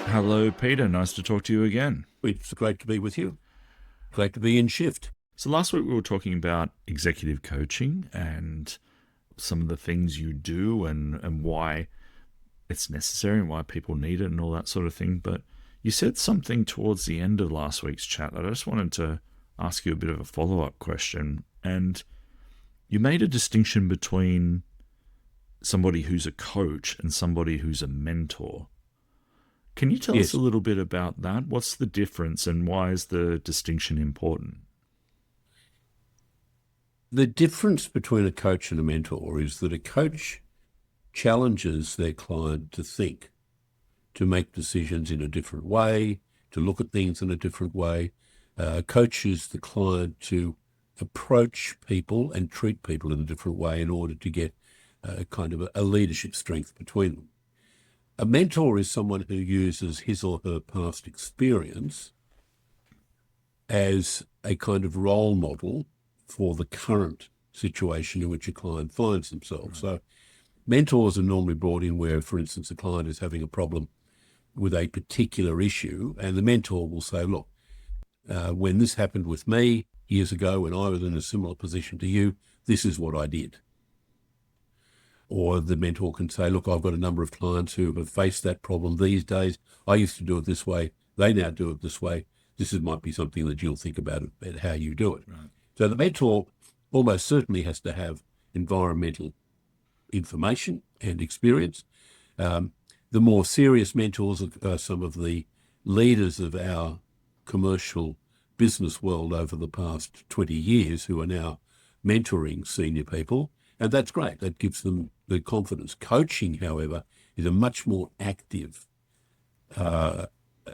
Hello, Peter. Nice to talk to you again. It's great to be with you. Great to be in shift. So, last week we were talking about executive coaching and some of the things you do and why it's necessary and why people need it and all that sort of thing. But you said something towards the end of last week's chat that I just wanted to ask you a bit of a follow up question. And you made a distinction between somebody who's a coach and somebody who's a mentor. Can you tell us a Yes. little bit about that? What's the difference and why is the distinction important? The difference between a coach and a mentor is that a coach challenges their client to think, to make decisions in a different way, to look at things in a different way, coaches the client to approach people and treat people in a different way in order to get kind of a leadership strength between them. A mentor is someone who uses his or her past experience as a kind of role model for the current situation in which a client finds themselves. So mentors are normally brought in where, for instance, a client is having a problem with a particular issue, and the mentor will say, look, when this happened with me years ago when I was in a similar position to you, this is what I did. Or the mentor can say, look, I've got a number of clients who have faced that problem these days. I used to do it this way. They now do it this way. Might be something that you'll think about how you do it. Right. So the mentor almost certainly has to have environmental information and experience. The more serious mentors are some of the leaders of our commercial business world over the past 20 years who are now mentoring senior people. And that's great. That gives them the confidence. Coaching, however, is a much more active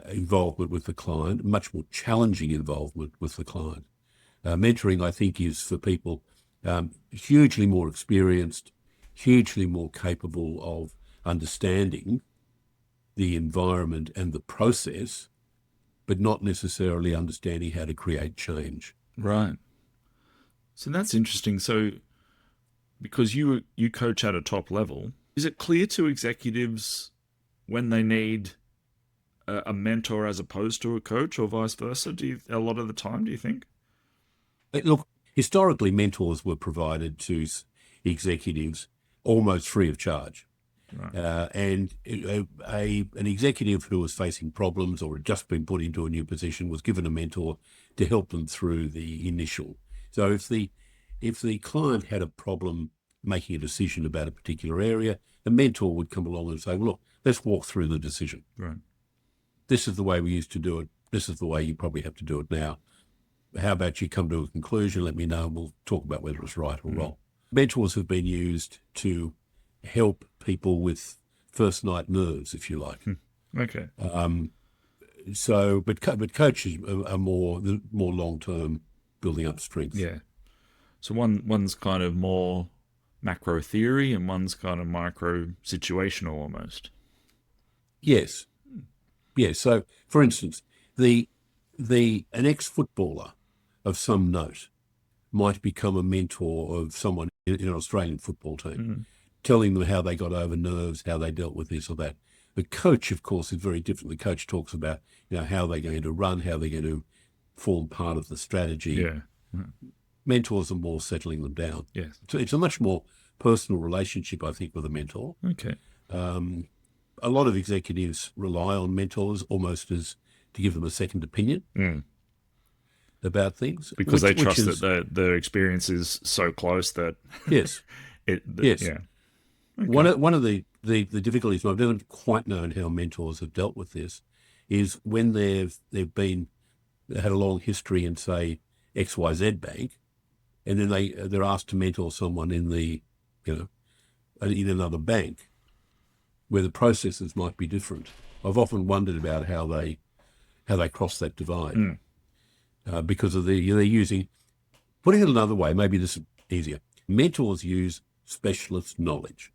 involvement with the client, much more challenging involvement with the client. Mentoring, I think, is for people hugely more experienced, hugely more capable of understanding the environment and the process, but not necessarily understanding how to create change. Right. So that's interesting. So because you coach at a top level, is it clear to executives when they need a mentor as opposed to a coach, or vice versa? A lot of the time, do you think? Look, historically, mentors were provided to executives almost free of charge. Right. An executive who was facing problems or had just been put into a new position was given a mentor to help them through the initial. So if the client had a problem making a decision about a particular area, a mentor would come along and say, well, look, let's walk through the decision. Right. This is the way we used to do it. This is the way you probably have to do it now. How about you come to a conclusion, let me know, and we'll talk about whether it's right or wrong. Mentors have been used to help people with first night nerves, if you like. Okay. But coaches are more long term, building up strength. Yeah. So one's kind of more macro theory and one's kind of micro situational almost. Yes, yes. So, for instance, an ex footballer of some note might become a mentor of someone in an Australian football team, telling them how they got over nerves, how they dealt with this or that. The coach, of course, is very different. The coach talks about how they're going to run, how they're going to form part of the strategy. Yeah. Mentors are more settling them down. Yes. So it's a much more personal relationship, I think, with a mentor. Okay. A lot of executives rely on mentors almost as to give them a second opinion about things. Because they which trust is, that their experience is so close that yes, yes. yeah. One of the difficulties, and I've never quite known how mentors have dealt with this, is when they've had a long history in, say, XYZ Bank, and then they're asked to mentor someone in in another bank where the processes might be different. I've often wondered about how they cross that divide because of they're using. Putting it another way, maybe this is easier. Mentors use specialist knowledge.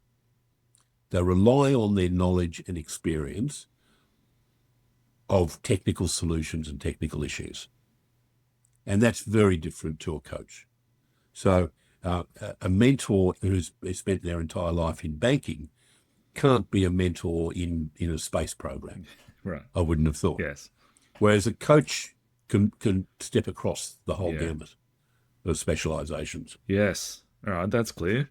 They rely on their knowledge and experience of technical solutions and technical issues. And that's very different to a coach. So a mentor who's spent their entire life in banking can't be a mentor in a space program. Right. I wouldn't have thought. Yes. Whereas a coach can step across the whole Yeah. gamut of specializations. Yes. All right. That's clear.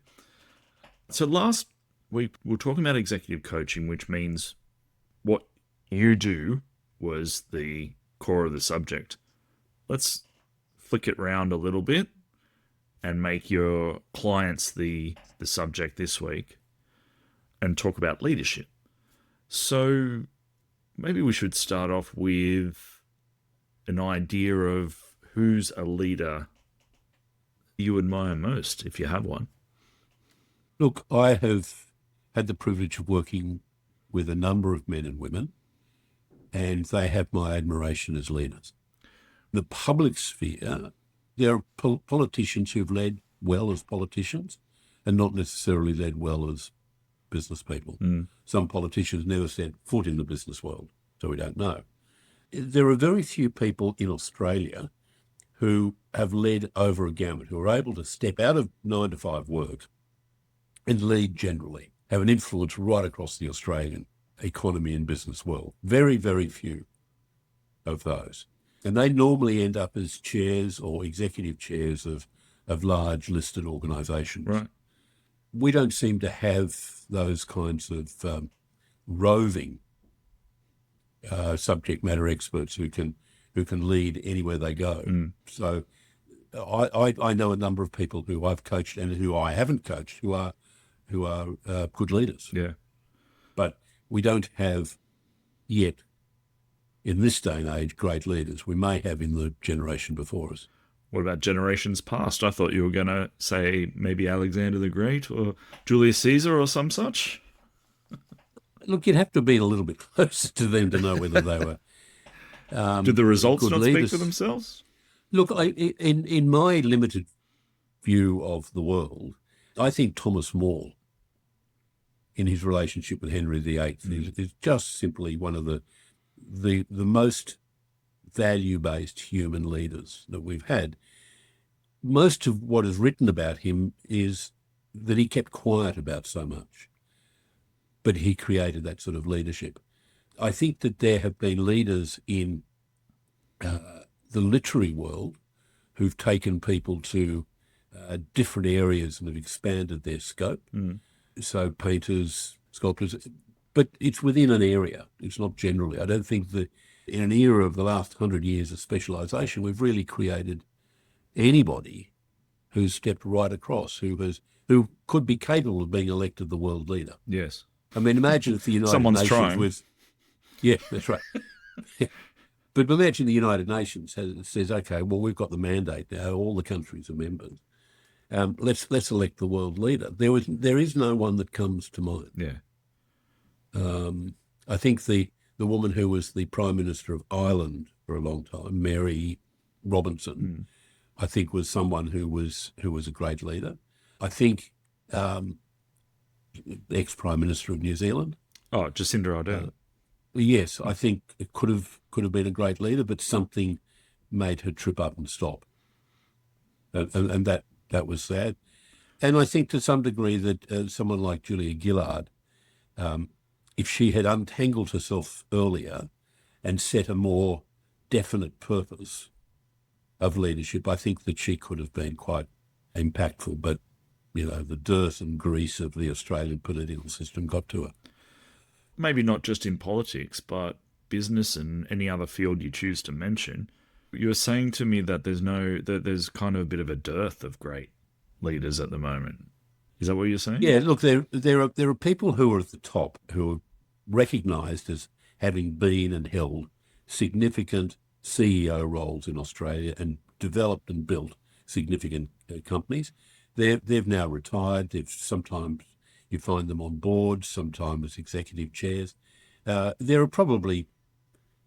So last week we were talking about executive coaching, which means what you do was the core of the subject. Let's flick it round a little bit and make your clients the subject this week and talk about leadership. So maybe we should start off with an idea of who's a leader you admire most, if you have one. Look, I have had the privilege of working with a number of men and women, and they have my admiration as leaders. The public sphere, there are politicians who've led well as politicians and not necessarily led well as business people. Some politicians never set foot in the business world, so we don't know. There are very few people in Australia who have led over a gamut, who are able to step out of 9 to 5 work and lead generally, have an influence right across the Australian economy and business world. Very, very few of those. And they normally end up as chairs or executive chairs of large listed organisations. Right. We don't seem to have those kinds of roving subject matter experts who can lead anywhere they go. So I know a number of people who I've coached and who I haven't coached who are good leaders. Yeah. But we don't have yet, in this day and age, great leaders. We may have in the generation before us. What about generations past? I thought you were going to say maybe Alexander the Great or Julius Caesar or some such. Look, you'd have to be a little bit closer to them to know whether they were Did the results good not leaders. speak for themselves? Look, in my limited view of the world, I think Thomas More, in his relationship with Henry VIII, is just simply one of the most value-based human leaders that we've had. Most of what is written about him is that he kept quiet about so much, but he created that sort of leadership. I think that there have been leaders in the literary world who've taken people to different areas and have expanded their scope. So painters, sculptors, but it's within an area. It's not generally. I don't think that in an era of the last 100 years of specialisation, we've really created anybody who's stepped right across, who could be capable of being elected the world leader. Yes. I mean, imagine if the United Someone's Nations trying. was... Yeah, that's right. But imagine the United Nations says, okay, well, we've got the mandate now. All the countries are members. Let's elect the world leader. There is no one that comes to mind. Yeah. I think the woman who was the Prime Minister of Ireland for a long time, Mary Robinson, I think was someone who was a great leader. I think the ex-Prime Minister of New Zealand. Oh, Jacinda Ardern. Yes, I think it could have been a great leader, but something made her trip up and stop, and that was sad. And I think to some degree that someone like Julia Gillard, if she had untangled herself earlier and set a more definite purpose of leadership, I think that she could have been quite impactful. But, the dirt and grease of the Australian political system got to her. Maybe not just in politics, but business and any other field you choose to mention. You're saying to me that there's kind of a bit of a dearth of great leaders at the moment. Is that what you're saying? Yeah, look, there are people who are at the top who are recognised as having been and held significant CEO roles in Australia and developed and built significant companies. They've now retired. Sometimes you find them on boards, sometimes as executive chairs. There are probably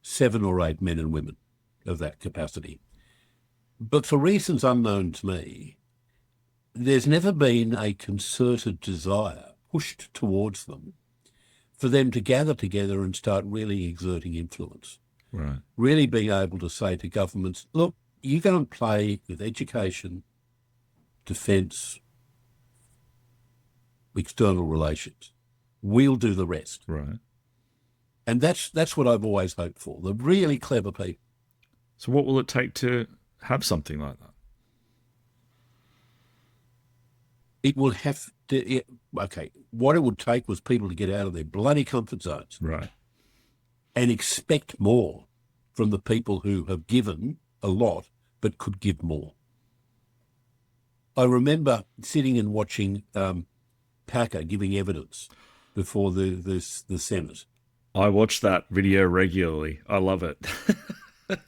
7 or 8 men and women of that capacity. But for reasons unknown to me, there's never been a concerted desire pushed towards them for them to gather together and start really exerting influence. Right. Really being able to say to governments, look, you go and play with education, defence, external relations. We'll do the rest. Right. And that's what I've always hoped for. The really clever people. So what will it take to have something like that? It will have to. Okay, what it would take was people to get out of their bloody comfort zones Right. and expect more from the people who have given a lot but could give more. I remember sitting and watching Packer giving evidence before the Senate. I watch that video regularly. I love it.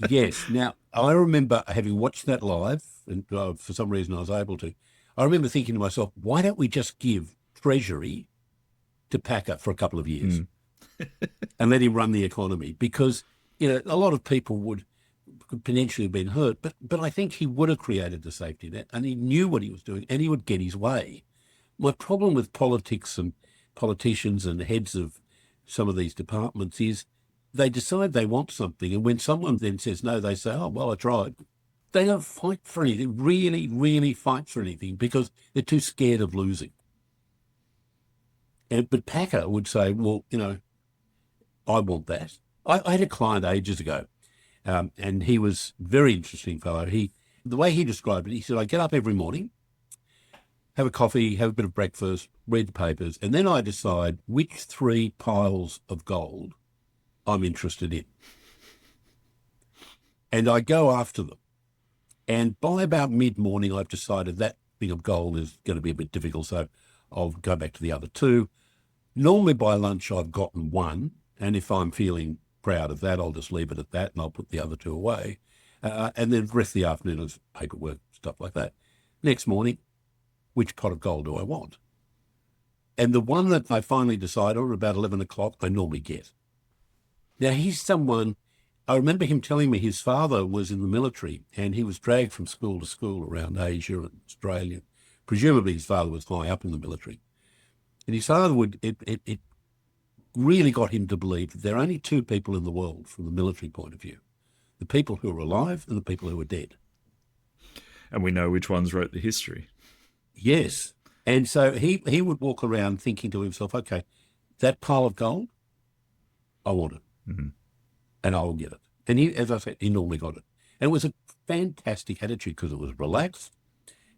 Yes. Now, I remember having watched that live, and for some reason I was able to. I remember thinking to myself, why don't we just give Treasury to Packer for a couple of years and let him run the economy? Because, a lot of people could potentially have been hurt, but I think he would have created the safety net, and he knew what he was doing, and he would get his way. My problem with politics and politicians and heads of some of these departments is they decide they want something, and when someone then says no, they say, oh, well, I tried. They don't fight for anything, really, really fight for anything, because they're too scared of losing. But Packer would say, well, I want that. I had a client ages ago, and he was a very interesting fellow. The way he described it, he said, I get up every morning, have a coffee, have a bit of breakfast, read the papers, and then I decide which 3 piles of gold I'm interested in. And I go after them. And by about mid-morning, I've decided that thing of gold is going to be a bit difficult, so I'll go back to the other 2. Normally by lunch, I've gotten 1, and if I'm feeling proud of that, I'll just leave it at that, and I'll put the other 2 away. And then the rest of the afternoon is paperwork, stuff like that. Next morning, which pot of gold do I want? And the one that I finally decide on about 11 o'clock, I normally get. Now, he's someone, I remember him telling me his father was in the military and he was dragged from school to school around Asia and Australia. Presumably his father was high up in the military. And his father it really got him to believe that there are only 2 people in the world from the military point of view, the people who are alive and the people who are dead. And we know which ones wrote the history. Yes. And so he would walk around thinking to himself, okay, that pile of gold, I want it. Mm-hmm. And I will get it. And he, as I said, he normally got it. And it was a fantastic attitude because it was relaxed.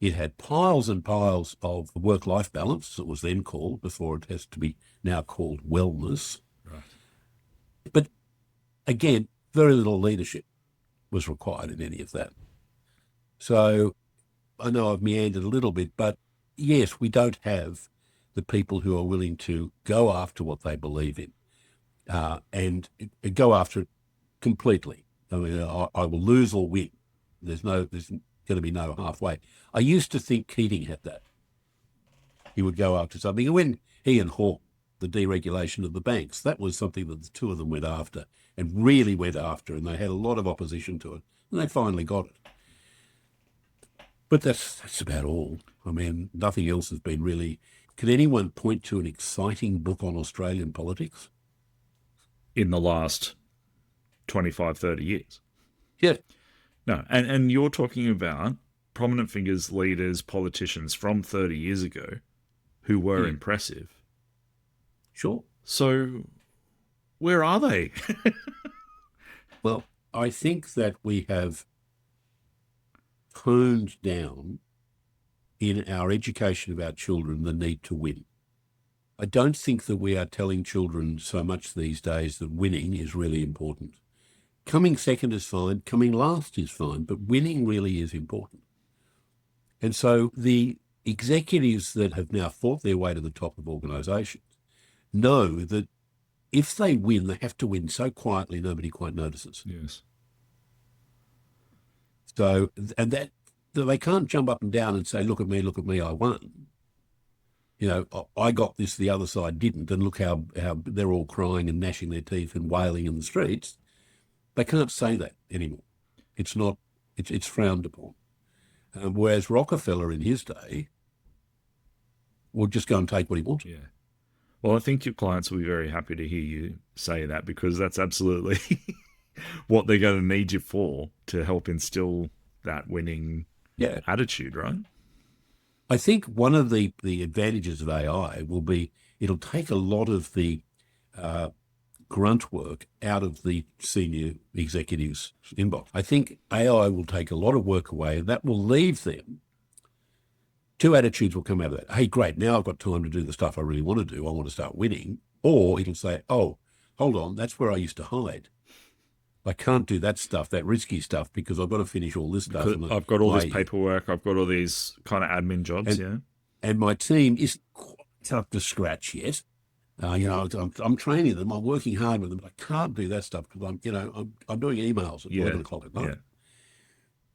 It had piles and piles of work-life balance, as it was then called, before it has to be now called wellness. Right. But again, very little leadership was required in any of that. So I know I've meandered a little bit, but yes, we don't have the people who are willing to go after what they believe in and go after it completely. I mean, I will lose or win. There's going to be no halfway. I used to think Keating had that. He would go after something. And when he and Hawke, the deregulation of the banks, that was something that the 2 of them went after and really went after, and they had a lot of opposition to it, and they finally got it. But that's about all. I mean, nothing else has been really... Can anyone point to an exciting book on Australian politics? In the last 25, 30 years. Yeah. No, and you're talking about prominent figures, leaders, politicians from 30 years ago who were impressive. Sure. So where are they? Well, I think that we have toned down in our education of our children the need to win. I don't think that we are telling children so much these days that winning is really important. Coming second is fine, coming last is fine, but winning really is important. And so the executives that have now fought their way to the top of organisations know that if they win, they have to win so quietly nobody quite notices. Yes. So, and that they can't jump up and down and say, look at me, I won. I got this, the other side didn't, and look how they're all crying and gnashing their teeth and wailing in the streets. They can't say that anymore. It's frowned upon. Whereas Rockefeller in his day would just go and take what he wanted. Yeah. Well, I think your clients will be very happy to hear you say that, because that's absolutely what they're going to need you for, to help instill that winning attitude, right? I think one of the advantages of AI will be it'll take a lot of the grunt work out of the senior executives' inbox. I think AI will take a lot of work away, and that will leave them. Two attitudes will come out of that. Hey, great, now I've got time to do the stuff I really want to do. I want to start winning. Or it'll say, oh, hold on, that's where I used to hide. I can't do that stuff, that risky stuff, because I've got to finish all this stuff. I've got all this paperwork. I've got all these kind of admin jobs, and my team isn't quite up to scratch yet. I'm training them. I'm working hard with them, but I can't do that stuff because I'm doing emails at 11 o'clock at night. Yeah.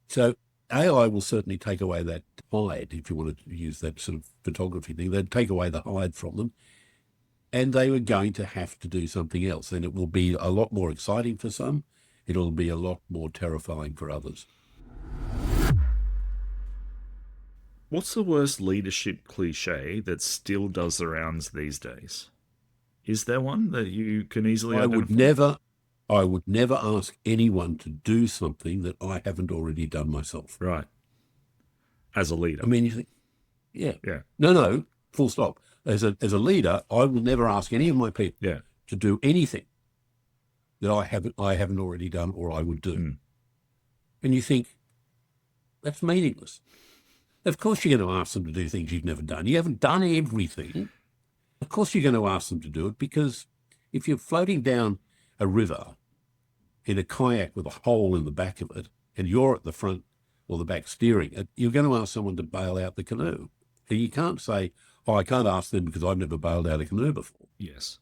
So AI will certainly take away that hide, if you want to use that sort of photography thing. They'd take away the hide from them, and they were going to have to do something else. And it will be a lot more exciting for some. It'll be a lot more terrifying for others. What's the worst leadership cliche that still does the rounds these days? Is there one that you can easily identify? I would never ask anyone to do something that I haven't already done myself. Right. As a leader. I mean, you think, yeah. No, full stop. As a leader, I will never ask any of my people to do anything that I haven't already done or I would do. Mm. And you think, that's meaningless. Of course you're going to ask them to do things you've never done. You haven't done everything. Of course you're going to ask them to do it, because if you're floating down a river in a kayak with a hole in the back of it and you're at the front or the back steering it, you're going to ask someone to bail out the canoe. And you can't say, oh, I can't ask them because I've never bailed out a canoe before. Yes.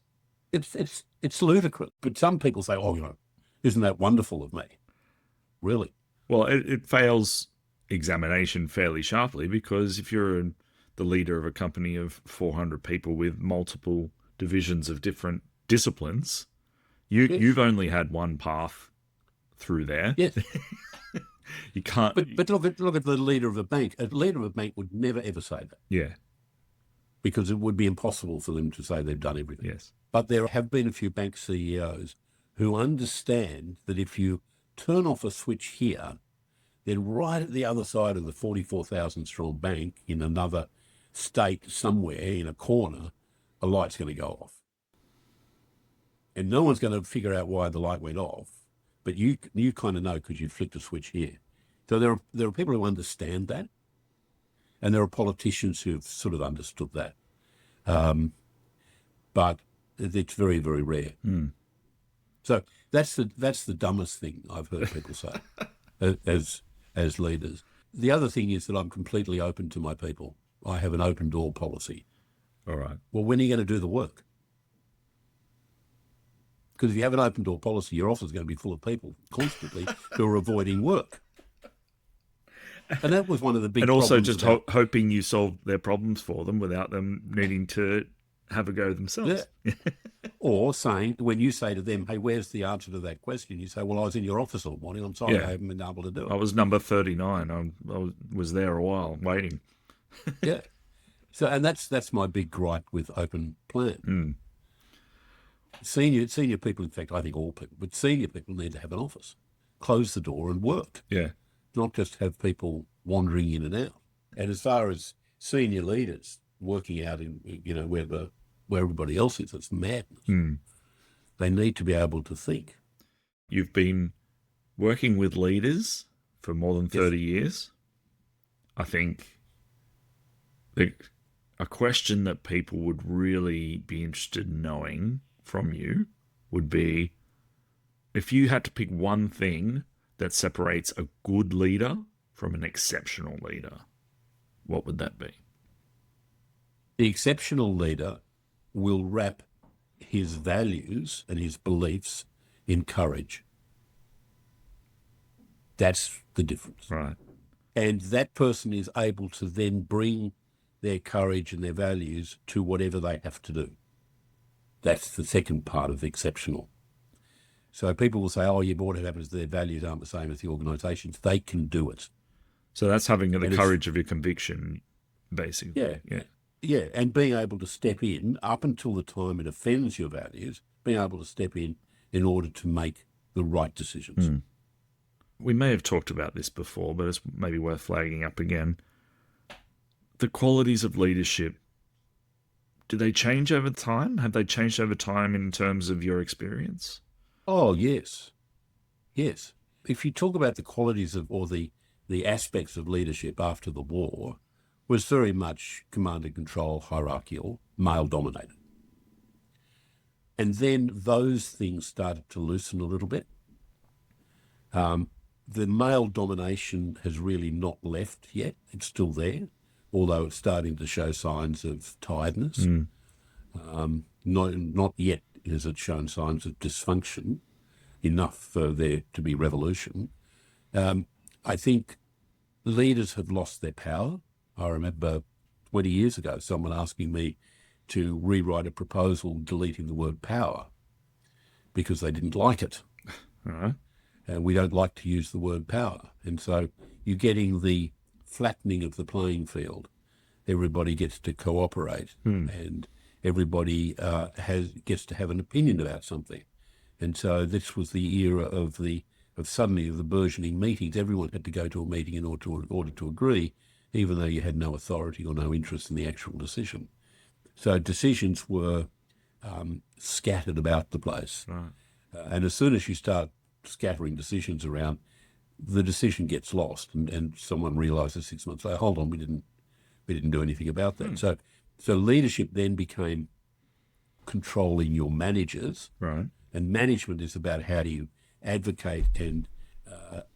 It's ludicrous. But some people say, oh, isn't that wonderful of me? Really? Well, it fails examination fairly sharply, because if you're the leader of a company of 400 people with multiple divisions of different disciplines, you've only had one path through there. Yes. You can't. But look at the leader of a bank. A leader of a bank would never ever say that. Yeah. Because it would be impossible for them to say they've done everything. Yes. But there have been a few bank CEOs who understand that if you turn off a switch here, then right at the other side of the 44,000 strong bank in another state somewhere in a corner, a light's going to go off. And no one's going to figure out why the light went off, but you kind of know because you flicked a switch here. So there are people who understand that, and there are politicians who've sort of understood that. But it's very, very rare. Mm. So that's the dumbest thing I've heard people say as leaders. The other thing is that I'm completely open to my people. I have an open door policy. All right. Well, when are you going to do the work? Because if you have an open door policy, your office is going to be full of people constantly who are avoiding work. And that was one of the big problems. And also just hoping you solve their problems for them without them needing to have a go themselves. Yeah. Or saying, when you say to them, hey, where's the answer to that question? You say, well, I was in your office all morning. I'm sorry, I haven't been able to do it. I was number 39. I was there a while waiting. Yeah. So, and that's my big gripe with open plan. Mm. Senior people, in fact, I think all people, but senior people need to have an office, close the door and work. Yeah. Not just have people wandering in and out. And as far as senior leaders working out in, where everybody else is, it's madness. Mm. They need to be able to think. You've been working with leaders for more than 30 years. I think a question that people would really be interested in knowing from you would be, if you had to pick one thing that separates a good leader from an exceptional leader, what would that be? The exceptional leader will wrap his values and his beliefs in courage. That's the difference. Right. And that person is able to then bring their courage and their values to whatever they have to do. That's the second part of exceptional. So people will say, oh, yeah, but what happens is their values aren't the same as the organisation's. They can do it. So that's having the courage of your conviction, basically. Yeah, and being able to step in up until the time it offends your values, being able to step in order to make the right decisions. Mm. We may have talked about this before, but it's maybe worth flagging up again. The qualities of leadership Do they change over time? Have they changed over time in terms of your experience? Oh, yes. Yes. If you talk about the qualities of, or the aspects of leadership after the war, was very much command and control, hierarchical, male dominated. And then those things started to loosen a little bit. The male domination has really not left yet. It's still there, although it's starting to show signs of tiredness. Not yet has it shown signs of dysfunction enough for there to be revolution. I think leaders have lost their power. I remember 20 years ago someone asking me to rewrite a proposal deleting the word power because they didn't like it. All right. And we don't like to use the word power. And so you're getting the flattening of the playing field. Everybody gets to cooperate and everybody gets to have an opinion about something. And so this was the era of suddenly the burgeoning meetings. Everyone had to go to a meeting in order to agree, even though you had no authority or no interest in the actual decision. So decisions were scattered about the place. Right. And as soon as you start scattering decisions around, the decision gets lost, and someone realises 6 months later, hold on, we didn't do anything about that. So leadership then became controlling your managers, Right. and management is about how do you advocate and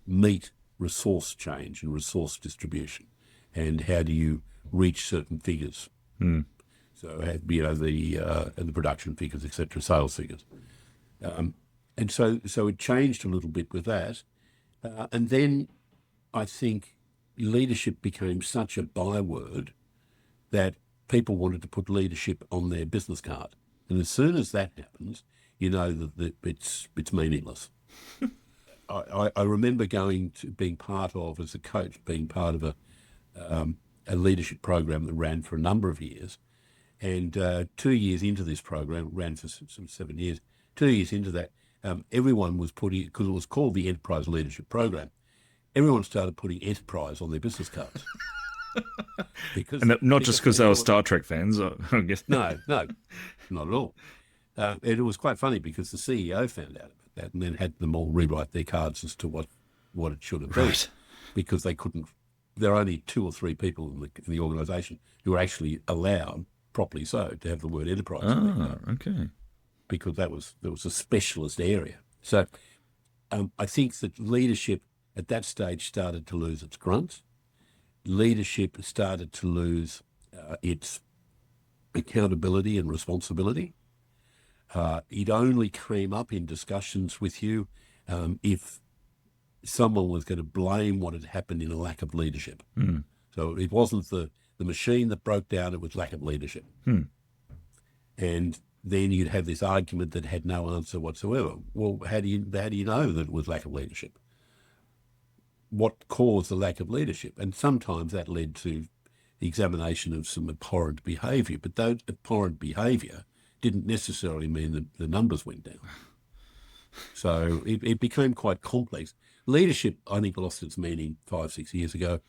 meet resource change and resource distribution, and how do you reach certain figures. So the production figures, etc., sales figures. And so it changed a little bit with that. And then I think leadership became such a byword that people wanted to put leadership on their business card. And as soon as that happens, you know that it's meaningless. I remember being part of, as a coach, being part of a leadership program that ran for a number of years. And 2 years into this program, it ran for some 7 years, 2 years into that, everyone was putting, because it was called the Enterprise Leadership Program, everyone started putting enterprise on their business cards. And not just because they were Star Trek fans, I guess. No, not at all. And it was quite funny because the CEO found out about that and then had them all rewrite their cards as to what it should have been. Right. Because they couldn't, there are only 2 or 3 people in the organisation who are actually allowed, properly so, to have the word enterprise. Okay. Because there was a specialist area. So I think that leadership at that stage started to lose its grunt. Leadership started to lose its accountability and responsibility. It only came up in discussions with you if someone was going to blame what had happened in a lack of leadership. So it wasn't the machine that broke down, it was lack of leadership. And then you'd have this argument that had no answer whatsoever. Well, how do you know that it was lack of leadership? What caused the lack of leadership? And sometimes that led to the examination of some abhorrent behaviour, but that abhorrent behaviour didn't necessarily mean that the numbers went down. So it became quite complex. Leadership, I think, lost its meaning 5-6 years ago.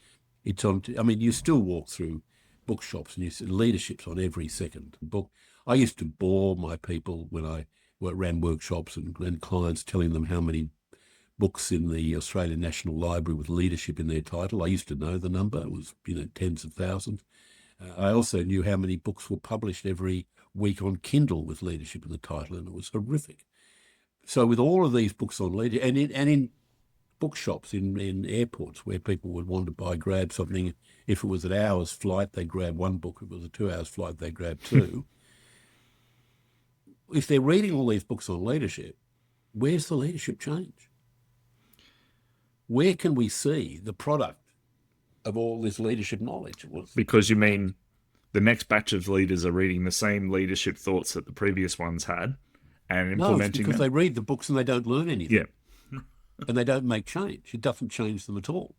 You still walk through bookshops and you see leadership's on every second book. I used to bore my people when I ran workshops and clients, telling them how many books in the Australian National Library with leadership in their title. I used to know the number. It was tens of thousands. I also knew how many books were published every week on Kindle with leadership in the title, and it was horrific. So with all of these books on leadership, and in bookshops in airports where people would want to grab something, if it was an hour's flight, they'd grab one book. If it was a 2 hours flight, they'd grab 2. If they're reading all these books on leadership, where's the leadership change? Where can we see the product of all this leadership knowledge? Because you mean the next batch of leaders are reading the same leadership thoughts that the previous ones had and implementing No, it's because they read the books and they don't learn anything. Yeah. And they don't make change. It doesn't change them at all.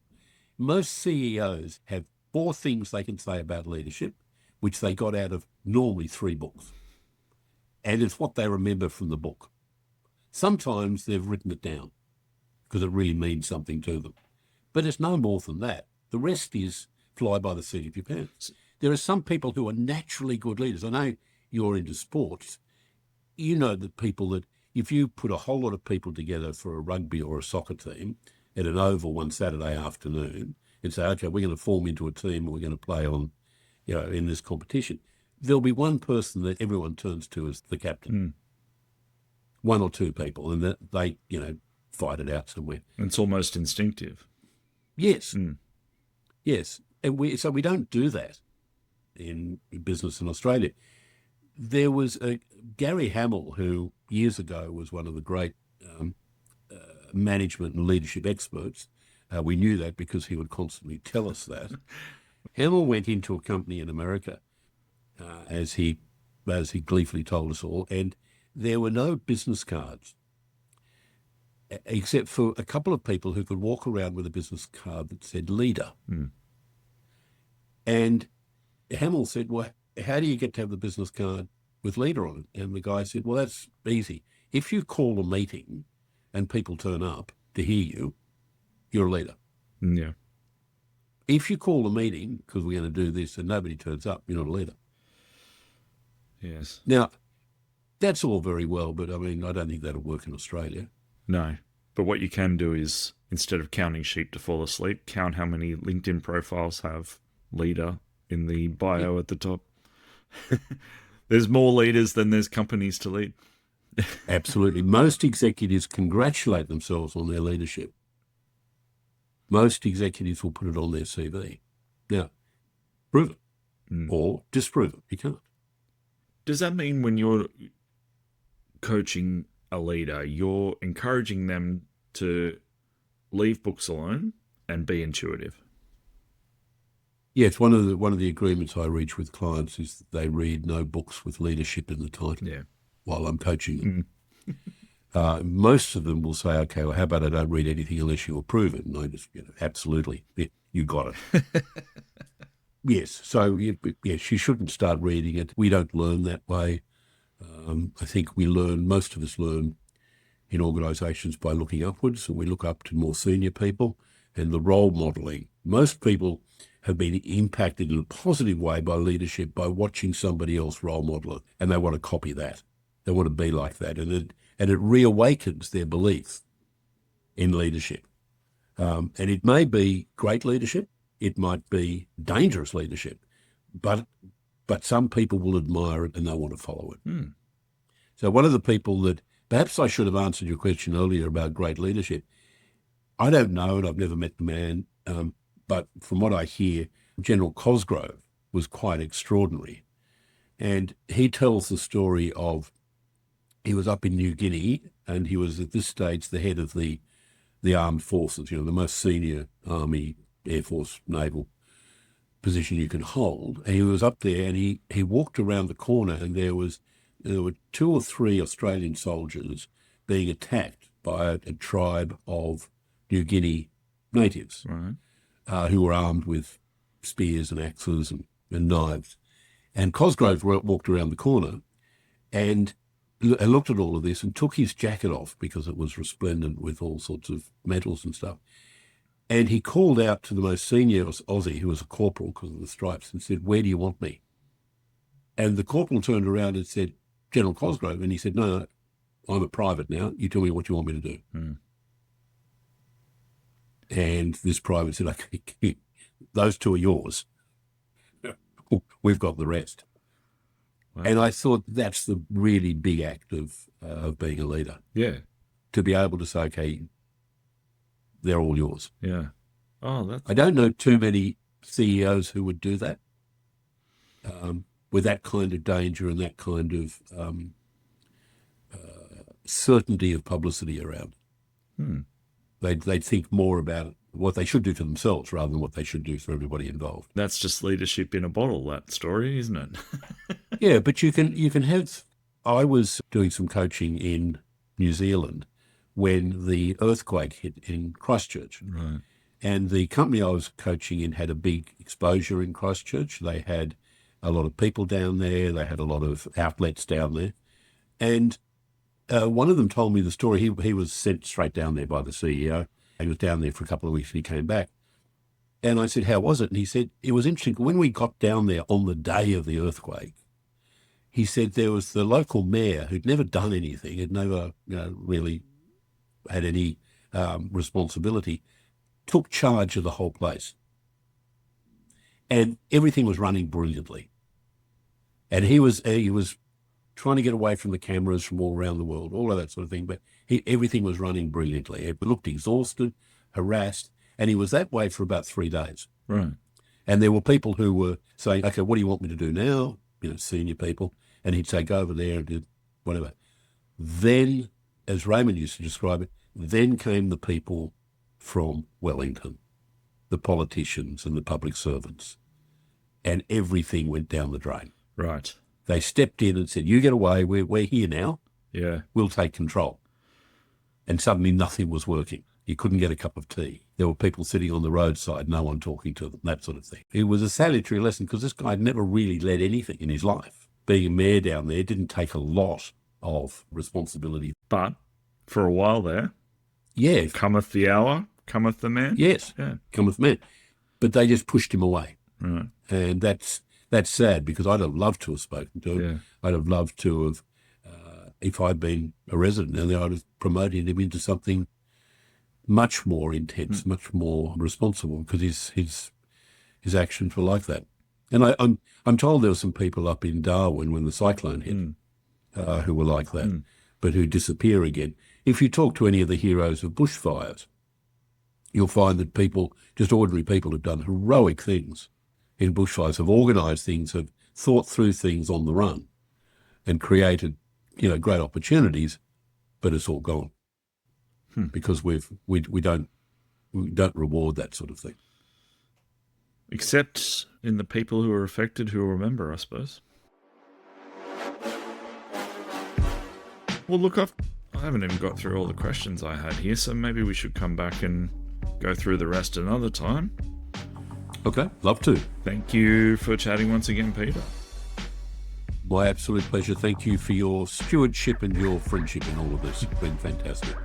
Most CEOs have 4 things they can say about leadership, which they got out of normally 3 books. And it's what they remember from the book. Sometimes they've written it down because it really means something to them. But it's no more than that. The rest is fly by the seat of your pants. There are some people who are naturally good leaders. I know you're into sports, you know that people that if you put a whole lot of people together for a rugby or a soccer team at an oval one Saturday afternoon and say, okay, we're going to form into a team and we're going to play on, in this competition, there'll be one person that everyone turns to as the captain, one or two people, and that they, fight it out somewhere. It's almost instinctive. Yes, yes, and we don't do that in business in Australia. There was Gary Hamel, who years ago was one of the great management and leadership experts. We knew that because he would constantly tell us that. Hamel went into a company in America, as he gleefully told us all, and there were no business cards except for a couple of people who could walk around with a business card that said leader. And Hamel said, well, how do you get to have the business card with leader on it? And the guy said, well, that's easy. If you call a meeting and people turn up to hear you, you're a leader. Yeah. If you call a meeting because we're going to do this and nobody turns up, you're not a leader. Yes. Now, that's all very well, but I mean, I don't think that'll work in Australia. No. But what you can do is, instead of counting sheep to fall asleep, count how many LinkedIn profiles have leader in the bio at the top. There's more leaders than there's companies to lead. Absolutely. Most executives congratulate themselves on their leadership. Most executives will put it on their CV. Now, prove it or disprove it. You can't. Does that mean when you're coaching a leader, you're encouraging them to leave books alone and be intuitive? Yes, one of the agreements I reach with clients is that they read no books with leadership in the title while I'm coaching them. Most of them will say, okay, well, how about I don't read anything unless you approve it? And I just, absolutely, you got it. Yes, so yes, you shouldn't start reading it. We don't learn that way. I think most of us learn in organisations by looking upwards, and we look up to more senior people and the role modelling. Most people have been impacted in a positive way by leadership by watching somebody else role model it, and they want to copy that. They want to be like that, and it reawakens their belief in leadership. And it may be great leadership, it might be dangerous leadership, but some people will admire it and they want to follow it. So one of the people that, perhaps I should have answered your question earlier about great leadership. I don't know, and I've never met the man, but from what I hear, General Cosgrove was quite extraordinary. And he tells the story of, he was up in New Guinea and he was at this stage the head of the armed forces, the most senior army, air force, naval position you can hold. And he was up there and he walked around the corner and there were 2 or 3 Australian soldiers being attacked by a tribe of New Guinea natives. Right. Who were armed with spears and axes and knives. And Cosgrove walked around the corner and looked at all of this and took his jacket off because it was resplendent with all sorts of metals and stuff. And he called out to the most senior Aussie, who was a corporal because of the stripes, and said, "Where do you want me?" And the corporal turned around and said, "General Cosgrove." And he said, "No, I'm a private now. You tell me what you want me to do." And this private said, "Okay, those 2 are yours. We've got the rest." Wow. And I thought that's the really big act of being a leader. Yeah. To be able to say, okay, they're all yours. Yeah. Oh, I don't know too many CEOs who would do that with that kind of danger and that kind of certainty of publicity around. They'd think more about what they should do for themselves rather than what they should do for everybody involved. That's just leadership in a bottle, that story, isn't it? Yeah, but you can have. I was doing some coaching in New Zealand when the earthquake hit in Christchurch. Right. And the company I was coaching in had a big exposure in Christchurch. They had a lot of people down there. They had a lot of outlets down there. And one of them told me the story. He was sent straight down there by the CEO. He was down there for a couple of weeks and he came back. And I said, "How was it?" And he said, "It was interesting. When we got down there on the day of the earthquake, he said there was the local mayor who'd never done anything, had never really had any responsibility, took charge of the whole place. And everything was running brilliantly. And he was trying to get away from the cameras from all around the world, all of that sort of thing. But everything was running brilliantly. He looked exhausted, harassed, and he was that way for about 3 days. Right. And there were people who were saying, okay, what do you want me to do now? Senior people. And he'd say, go over there and do whatever. Then, as Raymond used to describe it, then came the people from Wellington, the politicians and the public servants, and everything went down the drain. Right. They stepped in and said, you get away, we're here now. Yeah. We'll take control. And suddenly nothing was working. You couldn't get a cup of tea. There were people sitting on the roadside, no one talking to them, that sort of thing. It was a salutary lesson because this guy had never really led anything in his life. Being a mayor down there didn't take a lot of responsibility. But for a while there, yeah, cometh the hour, cometh the man. Yes, yeah, cometh man. But they just pushed him away. Right. And that's sad because I'd have loved to have spoken to him. Yeah. I'd have loved to have, if I'd been a resident, and I'd have promoted him into something much more intense, much more responsible, because his actions were like that. And I'm told there were some people up in Darwin when the cyclone hit who were like that, but who disappear again. If you talk to any of the heroes of bushfires, you'll find that people, just ordinary people, have done heroic things in bushfires, have organised things, have thought through things on the run, and created, great opportunities, but it's all gone because we don't reward that sort of thing. Except in the people who are affected who will remember, I suppose. Well, look, I haven't even got through all the questions I had here, so maybe we should come back and go through the rest another time. Okay, love to. Thank you for chatting once again, Peter. My absolute pleasure. Thank you for your stewardship and your friendship in all of this. It's been fantastic.